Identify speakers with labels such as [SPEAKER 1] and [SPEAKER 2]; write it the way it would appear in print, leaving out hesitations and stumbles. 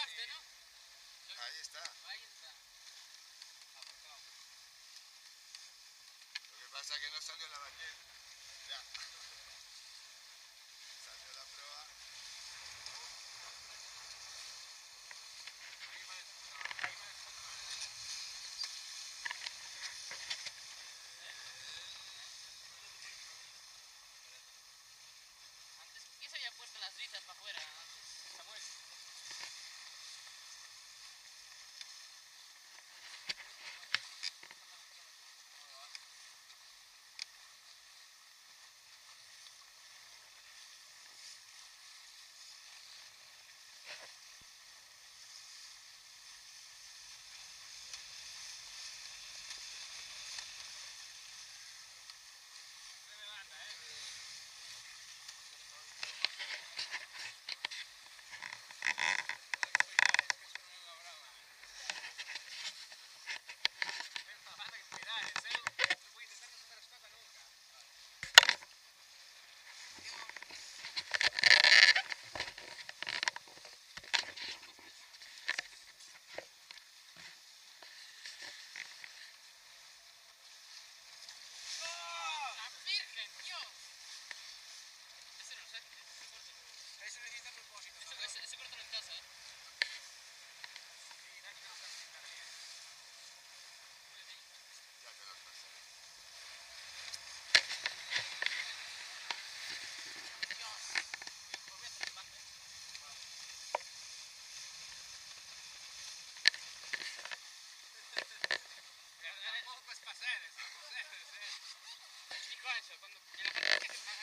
[SPEAKER 1] grabaste, ¿no?
[SPEAKER 2] Ahí está.
[SPEAKER 1] Ahí está. Aparcado.
[SPEAKER 2] Lo que pasa es que no salió la baqueta. Ya. Salió la prueba.
[SPEAKER 1] Antes, ¿quién se había puesto las brisas para afuera antes? Samuel. Virgen, Dios. Ese no sé, ese necesita propósito. Ese córtalo en casa,
[SPEAKER 2] Ya te lo pasé.
[SPEAKER 1] Dios. Voy a hacer el bate. Tampoco es pasar, dico Ancho, quando nella partita che